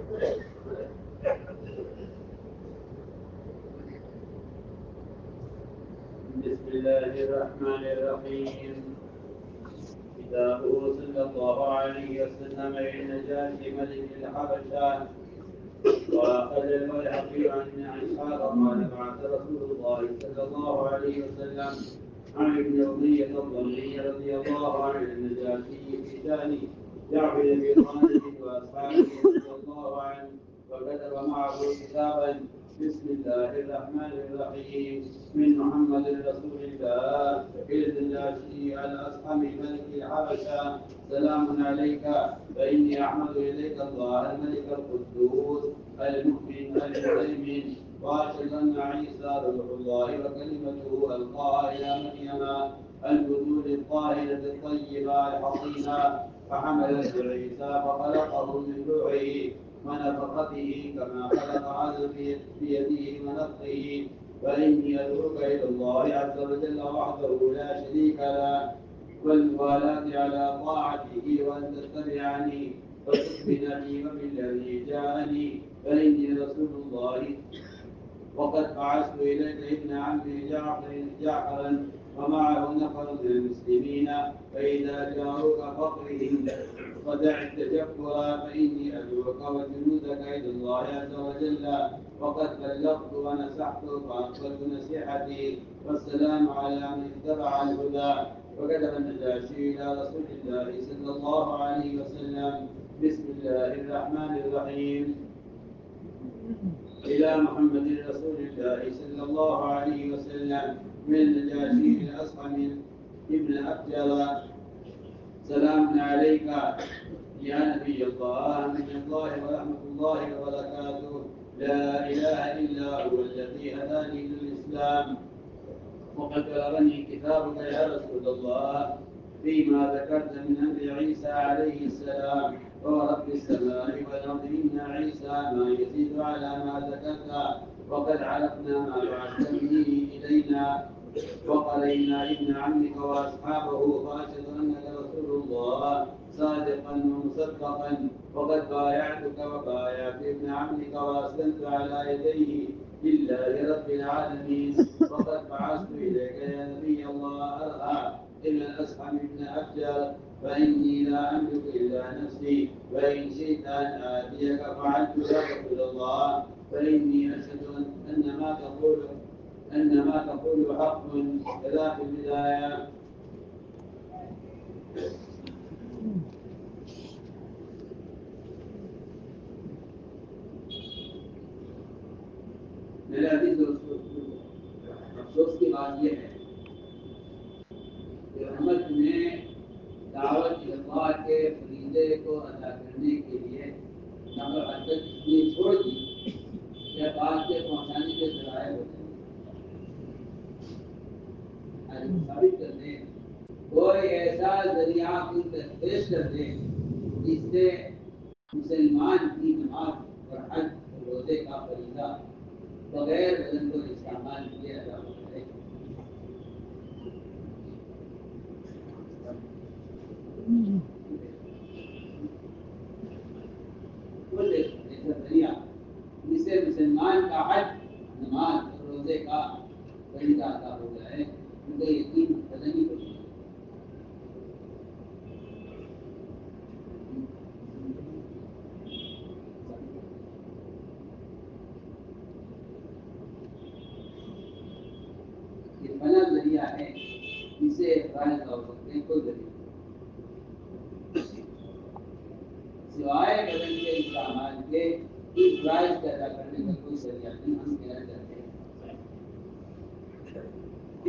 بسم الله الرحمن الرحيم. كتابه صلى الله عليه وسلم للنجاشي ملك الحبشة. وأخذ البيهقي عن إسحاق قال بعث رسول الله صلى الله عليه وسلم عن ابن أمية الضمري رضي الله عنه النجاشي في شأن جعفر بن طالب وأصحابه رضي الله عنه، وكتب معه كتابا بسم الله الرحمن الرحيم من محمد رسول الله إلى النجاشي الأصحم ملك الحبشة: سلام عليك، فإني أحمد إليك الله الملك القدوس المؤمن المهيمن، وأشهد أن عيسى روح الله وكلمته ألقاها إلى مريم البذول الطاهرة الطيبة الحصينة، فحملت عيسى فخلقه من روحه ونفخته كما خلق آدم بيده ونفخه. فإني أدعوك إلى الله عز وجل وحده لا شريك له، والموالاة على طاعته، وأن تتبعني وتؤمن بي وبالذي جاءني، فإني رسول الله وقد بعثت إليك ابن عمي جعفرا ومعه نفر من المسلمين، فإذا جاءوك فاقرهم ودع التجبر، فإني أدعوك وجنودك إلى الله عز وجل، وقد بلغت ونصحت فأقبلت نصيحتي، والسلام على من اتبع الهدى. وكتب النجاشي إلى رسول الله صلى الله عليه وسلم: بسم الله الرحمن الرحيم إلى محمد رسول الله صلى الله عليه وسلم من النجاشي الأصحم ابن أبجر: سلام عليك يا نبي الله، من الله ورحمة الله وبركاته، لا إله إلا هو الذي هداني للإسلام، وقد بلغني كتابك يا رسول الله فيما ذكرت من أمر عيسى عليه السلام، ورب السماء والأرض إن عيسى ما يزيد على ما ذكرت، وقد عرفنا ما بعثت به إلينا، وقرينا ابن عمك وأصحابه، فأشهد أنك رسول الله صادقا ومصدقا، وقد بايعتك وبايعت ابن عمك وأسلمت على يديه لله رب العالمين، وقد بعثت إليك يا نبي الله أرعى إلى الأصحم ابن أبجر، فإني لا أملك إلا نفسي، وإن شئت أن آتيك فعلت يا رسول الله، فإني أشهد أن ما تقول حق كذا في البداية. میرے عزیز دوستو، افسوس کی بات یہ ہے کہ امت نے دعوت اللہ کے فریضے کو ادا کرنے کے لیے نمبر حدت یہ چھوڑ دی کہ بات کے پہنچانے کے ذرائع ہوتے ہیں، ثابت کر دیں کوئی ایسا ذریعہ پیش کر دیں جس سے مسلمان کی نماز اور حج اور روزے کا فریضہ بغیر بدن کو استعمال کیے ادا ہو جائے۔ ایسا ذریعہ جس سے مسلمان کا حج، نماز اور روزے کا فریضہ ادا ہو جائے، ان کا یقین بدنی ہو جائے۔ یہ بنا ذریعہ ہے جسے رائے ہو سکتے ہیں، کوئی ذریعہ سوائے بدن کے استعمال کے اس رائے پیدا کرنے کا کوئی ذریعہ نہیں ہم کہنا چاہتے ہیں۔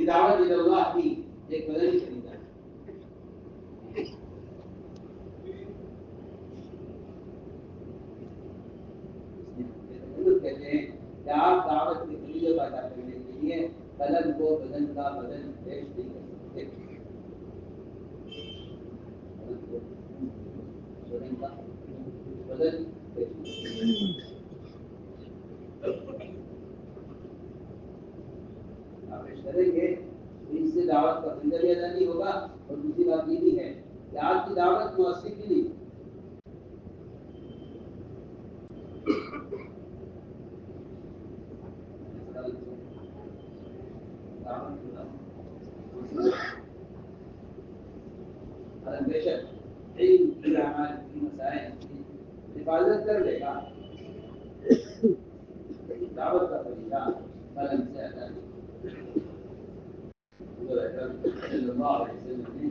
دعوت اللہ کی ایک بدنی طریقہ ہے۔ کہتے ہیں کہ آپ دعوت کے طریقے کو ادا کرنے کے لیے بدن کو بدن کا بدن پیش نہیں کر سکتے، بدن کا بدن پیش آپ پیش کریں گے تو اس سے دعوت کا فریضہ بھی ادا نہیں ہوگا، اور دوسری بات یہ بھی ہے کہ آپ کی دعوت مؤثر بھی نہیں، بے شک علم کی اعمال کی مسائل کی حفاظت کر لے گا، دعوت کا طریقہ قلم سے ادا صلی اللہ علیہ وسلم نے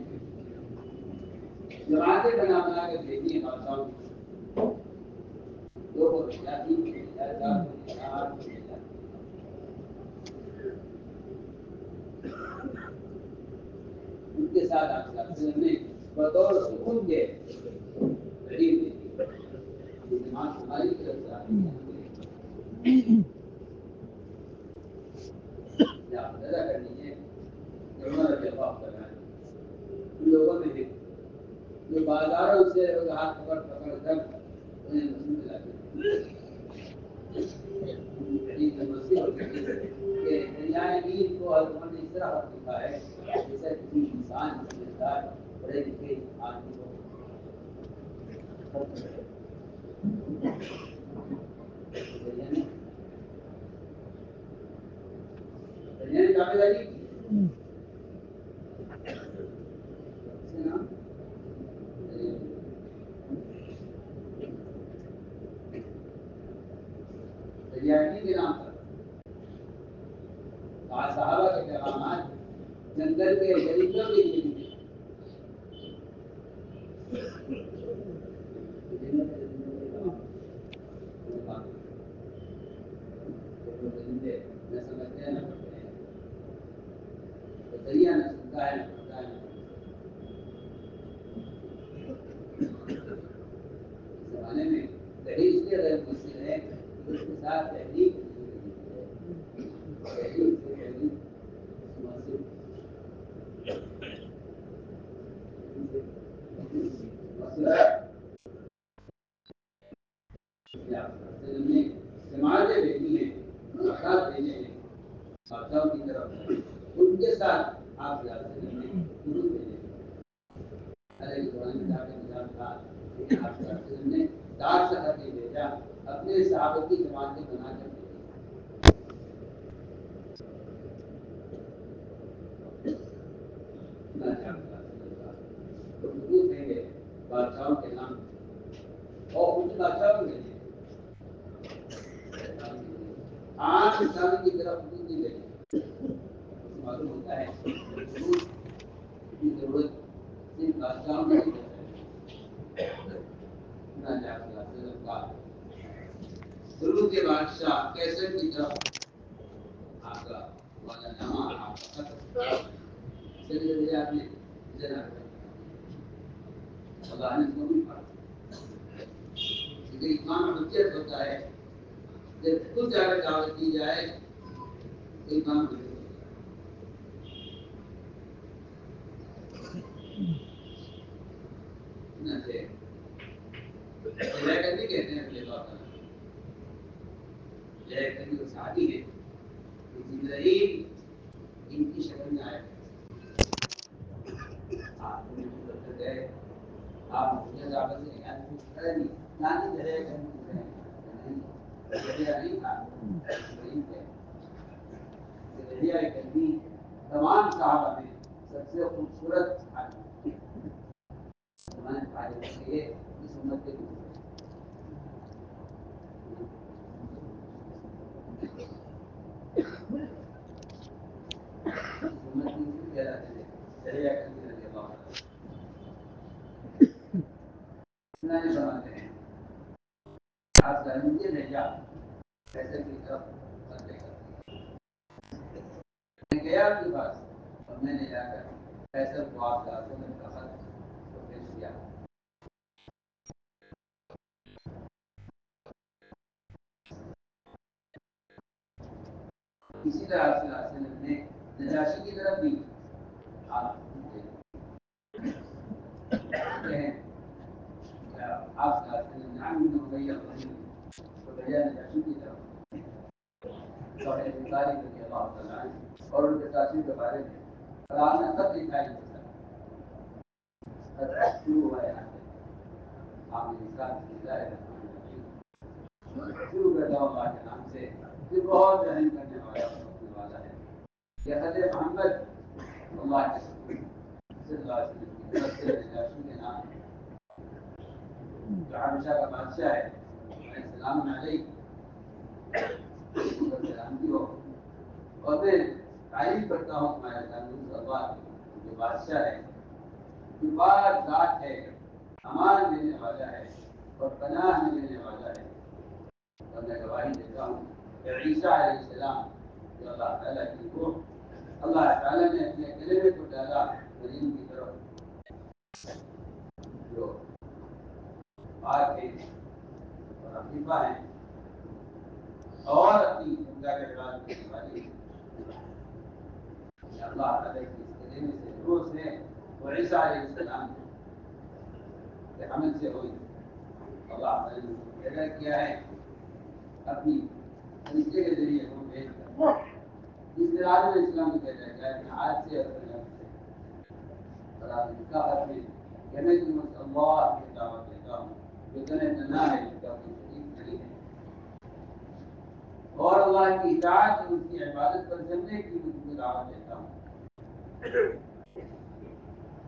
جماعتیں بنا بنا کے بھیجی ہیں بادشاہوں کو، دو کو بھیجا، تین کو بھیجا، چار کو بھیجا، آٹھ کو بھیجا، ان کے ساتھ آپ صلی اللہ علیہ وسلم نے بطور حکم کے تحریر دی تھی، جماعت ہماری طرف سے آتی ہے، آپ اندازہ کر لیجیے کہ عمر رضی اللہ تعالیٰ ان لوگوں میں جو بازاروں سے ہاتھ پکڑ پکڑ کر انہیں مسجد میں لاتے کہ دریائے نیل کو حضرت نے اس طرح حق لکھا ہے جیسے کسی انسان سمجھدار پڑھے لکھے آدمی کو دریائے کافی داری دریائے کے نام پر صحابہ کے پیغامات جنگل کے غریبوں کے لیے نہ سمجھتے ہیں نہ پڑھتے ہیں، دریا نہ سنتا ہے نہ پڑھتا ہے، زمانے میں دہی اس لیے غیر مؤثر ہے کہ اس کے ساتھ تحریک جماعتیں بھیجی ہیں، افراد بھیجے ہیں بادشاہوں کی طرف، ان کے ساتھ آپ نے حدود بھیجے علیہ قرآن میں جا کے نظام تھا لیکن آپ نے دار سے کر کے بھیجا، اپنے صحابہ کی جماعتیں بنا کر تو حدود دیں گے بادشاہوں کے نام اور ان بادشاہوں میں عام انسان کی طرف حدود نہیں دیں، معلوم ہوتا ہے حدود کی ضرورت صرف بادشاہوں میں نہیں ہے۔ ضرور کے بادشاہ کیسے کی طرف آپ کا والا نامہ آپ کا خط چلیے آپ نے جنا اللہ نے کو بھی پڑھا لیکن ایمان حجت ہوتا ہے جب خود جا کر دعوت کی جائے تو ایمان حجت نہ سے کرنی کہتے ہیں اپنے بات کرنی وہ شادی ہے زندگی ان کی شکل میں آئے آپ گئے آپ مجھے دعوت سے نہیں نانی رہے نہیں تھا تمام صحابہ میں سب سے خوبصورت اس امت کے سمجھتے ہیں آپ کا مجھے بھیجا ایسے کی طرف میں گیا آپ کے پاس اور میں نے جا کر ایسا بات کا خط پیش کیا اسی طرح سے نے نجاشی کی طرف بھی آپ نام بھی بھیا تو بھیا نجاشی کی طرف اور ان کے ساتھی کے بارے میں قرآن میں سب لکھا ہے شروع ہوا ہے آپ نے صلی اللہ کے نام سے یہ بہت رحم کرنے والا رکھنے والا ہے. یہ حضرت محمد اللہ کے صلی اللہ علیہ وسلم کی طرف سے نجاشی کے نام جو حبشہ کا بادشاہ ہے السلام علیکم سلامتی ہو. اور میں تعریف کرتا ہوں تمہارے اللہ جو بادشاہ ہے جو بار ذات ہے امان دینے والا ہے اور پناہ دینے والا ہے. اور میں گواہی دیتا ہوں کہ عیسیٰ علیہ السلام جو اللہ تعالیٰ کی روح اللہ تعالیٰ نے اپنے کلمے کو ڈالا مریم کی طرف جو پاک ہے اور حقیقہ ہے اور اپنی زندہ کے بعد کرنے والی اللہ تعالیٰ کی اس کلمے سے روح سے وہ عیسیٰ علیہ السلام کے حمل سے ہوئی. اللہ تعالیٰ نے پیدا کیا ہے اپنی فرشتے کے ذریعے ہم بھیج کر اس طرح میں اسلام میں پیدا کیا ہے آج سے اور آپ اس کا حق میں کہ میں تم اللہ کی دعوت دیتا ہوں جو تمہیں نہ ہے جو اپنی شریف نہیں ہے اور اللہ کی اطاعت اور اس کی عبادت پر چلنے کی بھی تمہیں دعوت دیتا ہوں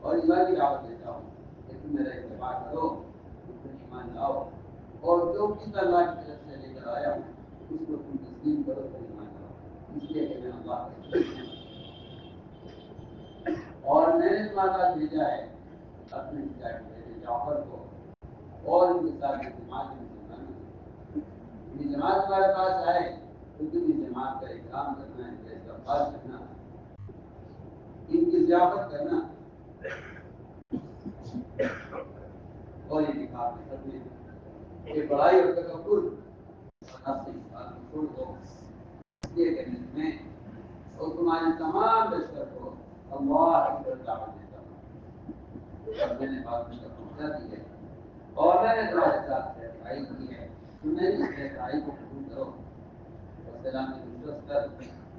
اور اللہ کی دعوت دیتا ہوں کہ تم میرا اتباع کرو تم پر ایمان لاؤ اور جو چیز اللہ کی طرف سے لے کر آیا ہوں اس کو تم تسلیم کرو تو ایمان لاؤ. اس لیے کہ میں اللہ کا اور میں نے تمہارے پاس بھیجا ہے اپنے بیٹے جعفر کو اور ان کے ساتھ جماعت مسلمانوں یہ جماعت تمہارے پاس آئے تو تم اس جماعت کا احترام کرنا ہے اس کا خاص کرنا ان کی ضیافت کرنا اور یہ نکاح میں کرنے یہ بڑائی اور تکبر اپنے انسان کو چھوڑ دو. اس لیے کہ میں اور تمہارے تمام لشکر کو اللہ کی طرف دعوت دیتا ہوں. میں نے بات میں پہنچا دی ہے اور میں نے تمہارے ساتھ صحیح کی ہے. تمہیں اس صحیح کو قبول کرو اور سلام کی نصرت کر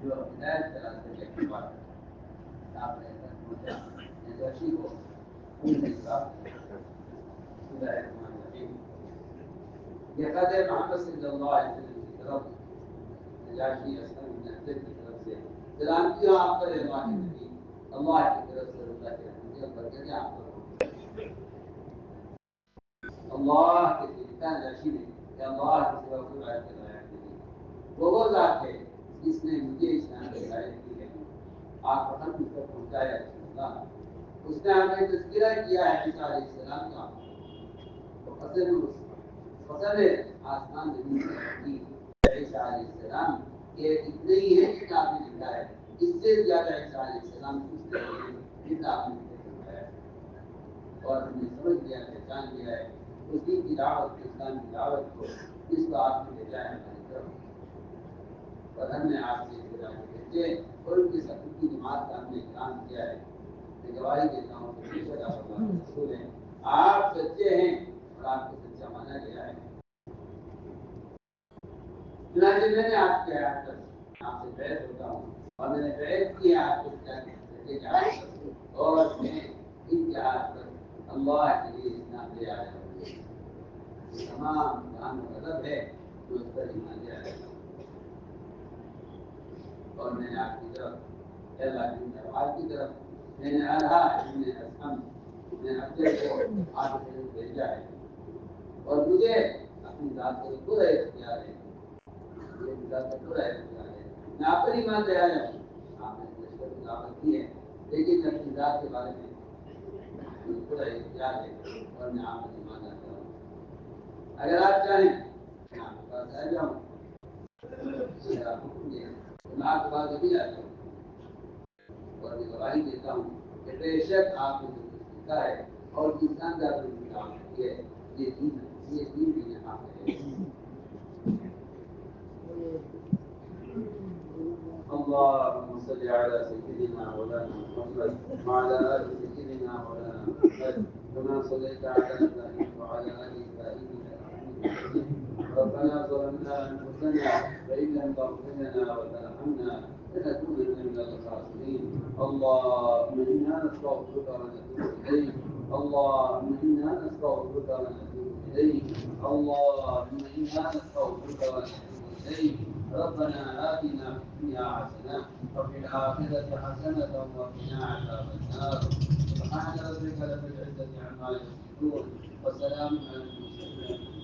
جو ہدایت کے راستے کے اعتبار آپ نے پہنچا نجاشی کو یہ قدر محمد صلی اللہ علیہ وسلم کی طرف نجاشی اسلم بن حضرت کی طرف سے سلامتی ہو آپ پر اللہ کے نبی اللہ کی طرف سے اللہ کے رحمت اور برکت آپ پر اللہ کے لکھا نجاشی نے کہ اللہ کے سوا کوئی بات کے لائق نہیں. وہ ذات ہے جس نے مجھے اسلام کی ہدایت کی ہے آپ کو ہم تک پہنچایا رسول اللہ. اس نے ہمیں تذکرہ کیا ہے عیسیٰ علیہ السلام کا تو فضل آسمان زمین کی عیسیٰ علیہ السلام کہ اتنے ہی ہے کہ آپ نے لکھا ہے اس سے زیادہ عیسیٰ علیہ السلام کچھ نہیں ہے جتنا آپ نے لکھا ہے. اور ہم نے سمجھ لیا پہچان لیا ہے اسی کی دعوت اسلام کی دعوت کو اس کو آپ نے بھیجا ہے ہماری طرف اور ہم نے آپ سے بھیجے اور ان کی سب کی جماعت کا ہم نے احترام کیا ہے. میں گواہی دیتا ہوں کہ بے شک آپ اللہ کے رسول ہیں آپ سچے ہیں اور آپ کو سچا مانا گیا ہے. چنانچہ میں نے آپ کے ہاتھ پر آپ سے بیعت ہوتا ہوں اور میں نے بیعت کی ہے آپ کو اور میں ان کے ہاتھ پر اللہ کے لیے اسلام لے آیا ہوں. تمام جان و ادب ہے جو اس پر ایمان لے آیا ہوں. اور میں نے آپ کی طرف اللہ کی دربار کی طرف میں نے اللہ ابن اسحم میں اپنے کو آپ سے بھیجا ہے اور مجھے اپنی ذات کو پورا اختیار ہے. میں آپ پر ایمان لے آیا ہوں. آپ نے لشکر کی دعوت دی ہے لیکن میں اپنی ذات کے بارے میں پورا اختیار ہے اور میں آپ پر ایمان لاتا ہوں. اگر آپ چاہیں میں آپ کے پاس آ جاؤں اگر آپ حکم دیں تو میں آپ کے پاس ابھی آ جاؤں اور میں گواہی دیتا ہوں کہ بے شک آپ نے جو کچھ لکھا ہے اور جس شاندار نے کام کی ہے یہ دین بھی یہاں ہے. اللهم صل على سيدنا مولانا محمد وعلى ال سيدنا مولانا محمد كما صليت على ابراهيم وعلى ال ابراهيم انك حميد مجيد. ربنا ظلمنا انفسنا فان لم تغفر لنا وترحمنا لنكونن من الخاسرين. اللهم انا نستغفرك ونتوب اليك اللهم إنا نستغفرك ونتوب إليك. اللهم إنا نستغفرك ونتوب إليك. ربنا آتنا في الدنيا حسنة وفي الآخرة حسنة وقنا عذاب النار. سبحان ربك رب العزة عما يصفون وسلام على المرسلين.